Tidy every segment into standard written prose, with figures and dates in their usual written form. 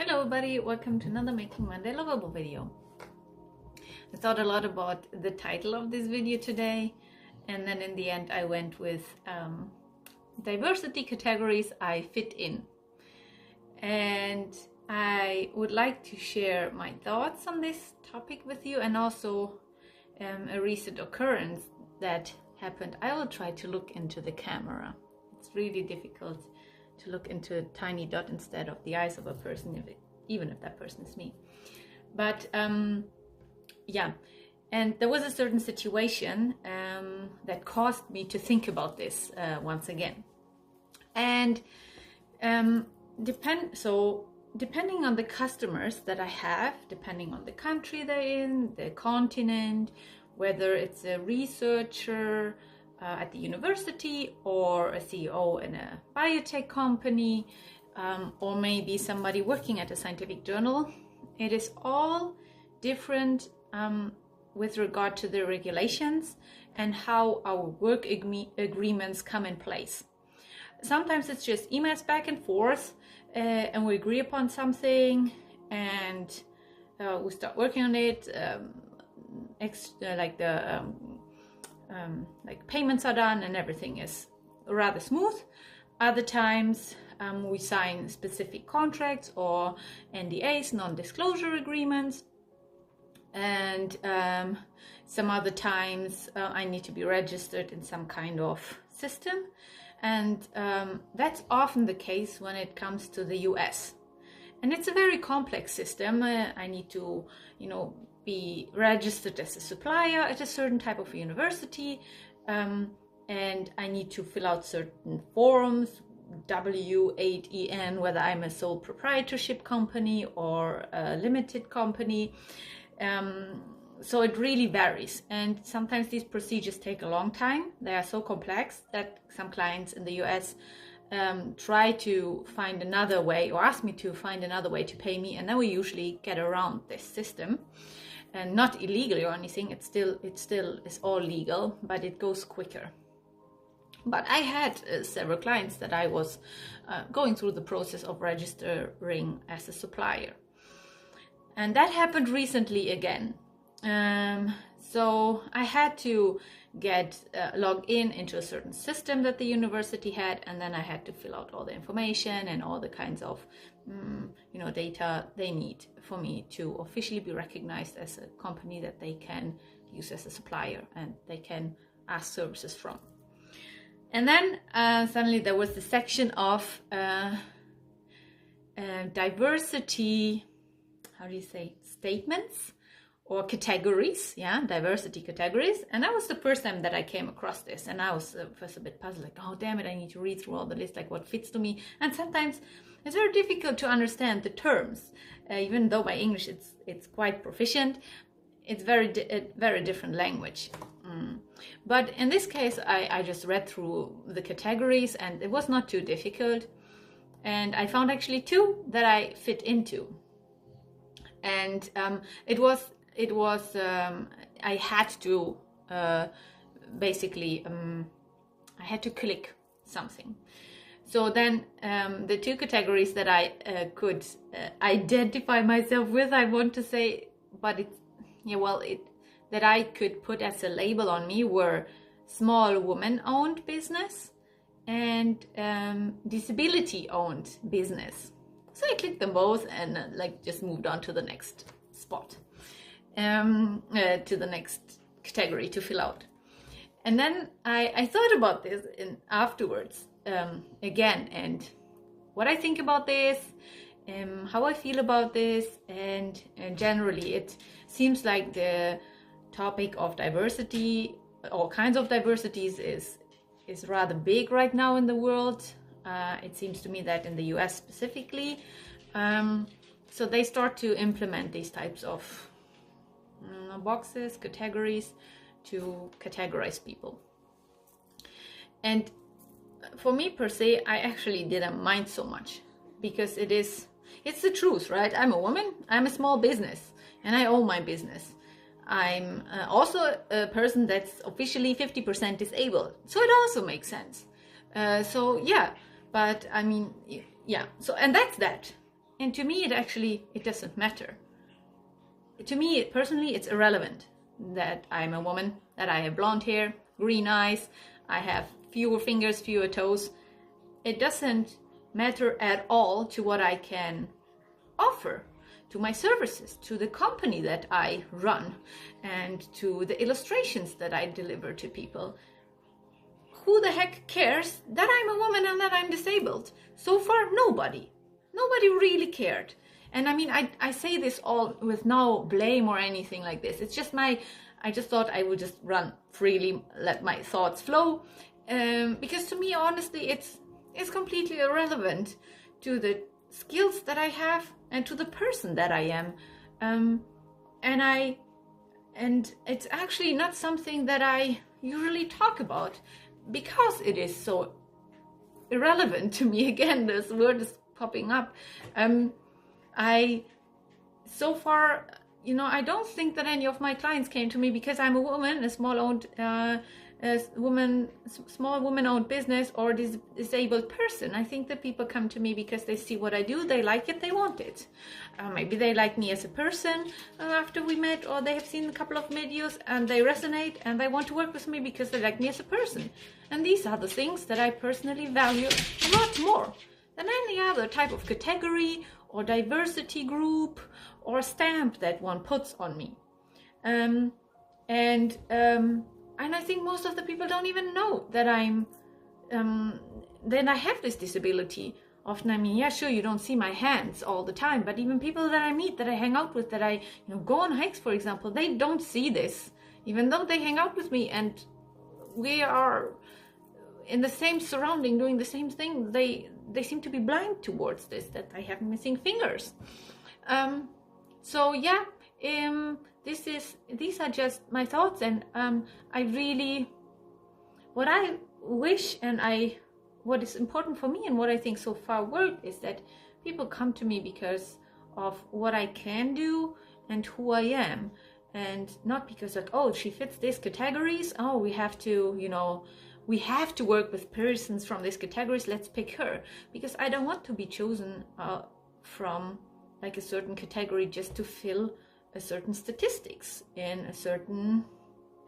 Hello everybody, welcome to another Making Monday Lovable video. I thought a lot about the title of this video today, and then in the end I went with diversity categories I fit in. And I would like to share my thoughts on this topic with you, and also a recent occurrence that happened. I will try to look into the camera. It's really difficult to look into a tiny dot instead of the eyes of a person, even if that person is me. But yeah, and there was a certain situation that caused me to think about this once again. And depending on the customers that I have, depending on the country they're in, the continent, whether it's a researcher at the university, or a CEO in a biotech company, or maybe somebody working at a scientific journal, it is all different with regard to the regulations and how our work agreements come in place. Sometimes it's just emails back and forth, and we agree upon something, and we start working on it, like payments are done and everything is rather smooth. Other times we sign specific contracts or NDAs, non-disclosure agreements, and some other times I need to be registered in some kind of system, and that's often the case when it comes to the US. And it's a very complex system. I need to, be registered as a supplier at a certain type of university, and I need to fill out certain forms, W8EN, whether I'm a sole proprietorship company or a limited company. So it really varies, and sometimes these procedures take a long time. They are so complex that some clients in the US try to find another way, or ask me to find another way to pay me, and then we usually get around this system. And not illegally or anything, it still is all legal, but it goes quicker. But I had several clients that I was going through the process of registering as a supplier, and that happened recently again. So I had to log into a certain system that the university had, and then I had to fill out all the information and all the kinds of data they need for me to officially be recognized as a company that they can use as a supplier and they can ask services from. And then suddenly there was the section of diversity, statements or categories, diversity categories. And that was the first time that I came across this, and I was first a bit puzzled, like, oh damn it, I need to read through all the list, like what fits to me. And sometimes it's very difficult to understand the terms, even though my English it's quite proficient. It's very different language. But in this case, I just read through the categories, and it was not too difficult. And I found actually two that I fit into. And it was I had to I had to click something. So then the two categories that I could identify myself with, I want to say, but that I could put as a label on me, were small woman-owned business and disability-owned business. So I clicked them both and just moved on to the next spot, to the next category to fill out. And then I thought about this afterwards again, and what I think about this, how I feel about this, and generally it seems like the topic of diversity, all kinds of diversities, is rather big right now in the world. It seems to me that in the US specifically, so they start to implement these types of boxes, categories, to categorize people. And for me per se, I actually didn't mind so much, because it's the truth, right? I'm a woman, I'm a small business, and I own my business. I'm also a person that's officially 50% disabled, so it also makes sense. So yeah, but I mean, yeah, so, and that's that. And to me, it doesn't matter. To me, personally, it's irrelevant that I'm a woman, that I have blonde hair, green eyes, I have fewer fingers, fewer toes. It doesn't matter at all to what I can offer, to my services, to the company that I run, and to the illustrations that I deliver to people. Who the heck cares that I'm a woman and that I'm disabled? So far, nobody really cared. And I mean, I say this all with no blame or anything like this. It's just I just thought I would just run freely, let my thoughts flow. Because to me, honestly, it's completely irrelevant to the skills that I have and to the person that I am. And it's actually not something that I usually talk about because it is so irrelevant to me. Again, this word is popping up. So far, I don't think that any of my clients came to me because I'm a woman, a small woman-owned business, or disabled person. I think that people come to me because they see what I do, they like it, they want it. Maybe they like me as a person after we met, or they have seen a couple of videos and they resonate and they want to work with me because they like me as a person. And these are the things that I personally value a lot more than any other type of category or diversity group or stamp that one puts on me. And I think most of the people don't even know that that I have this disability. Often, I mean, yeah, sure, you don't see my hands all the time, but even people that I meet, that I hang out with, that I go on hikes, for example, they don't see this, even though they hang out with me and we are in the same surrounding, doing the same thing. They seem to be blind towards this, that I have missing fingers. So yeah, these are just my thoughts, and what I wish and what is important for me and what I think so far worked is that people come to me because of what I can do and who I am, and not because like, oh, she fits these categories, oh, we have to work with persons from these categories, let's pick her. Because I don't want to be chosen from like a certain category just to fill a certain statistics in a certain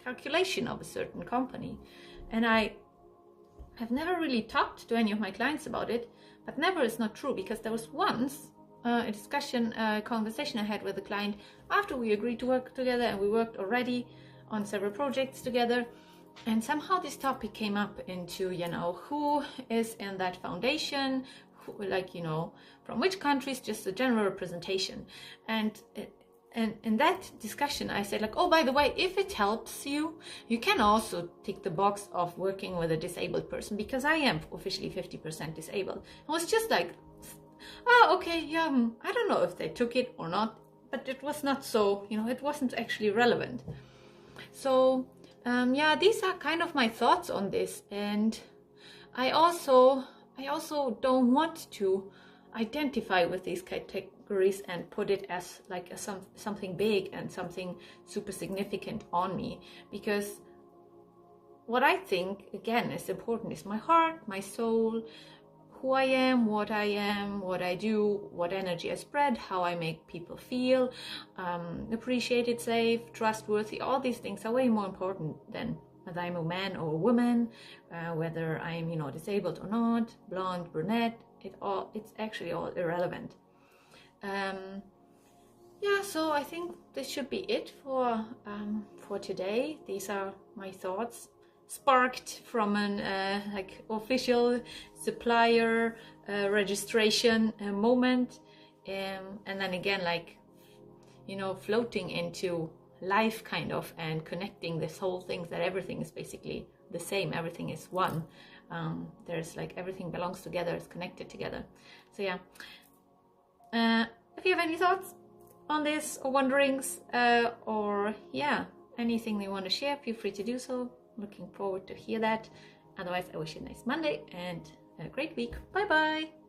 calculation of a certain company. And I have never really talked to any of my clients about it, but never is not true, because there was once a conversation I had with a client after we agreed to work together, and we worked already on several projects together. And somehow this topic came up into, who is in that foundation, from which countries, just a general representation. And in that discussion, I said, like, oh, by the way, if it helps you, you can also tick the box of working with a disabled person, because I am officially 50% disabled. I was just like, oh, okay, yeah, I don't know if they took it or not, but it was not so, it wasn't actually relevant. So, these are kind of my thoughts on this. And I also don't want to identify with these categories and put it as like something big and something super significant on me, because what I think, again, is important is my heart, my soul, who I am, what I do, what energy I spread, how I make people feel appreciated, safe, trustworthy. All these things are way more important than whether I'm a man or a woman, whether I'm disabled or not, blonde, brunette. It's actually all irrelevant. So I think this should be it for today. These are my thoughts, sparked from an official supplier registration moment, and then again, floating into life kind of, and connecting this whole thing, that everything is basically the same, everything is one. There's everything belongs together, it's connected together. So yeah, if you have any thoughts on this, or wonderings, or anything you want to share, feel free to do so. Looking forward to hear that. Otherwise, I wish you a nice Monday and a great week. Bye bye.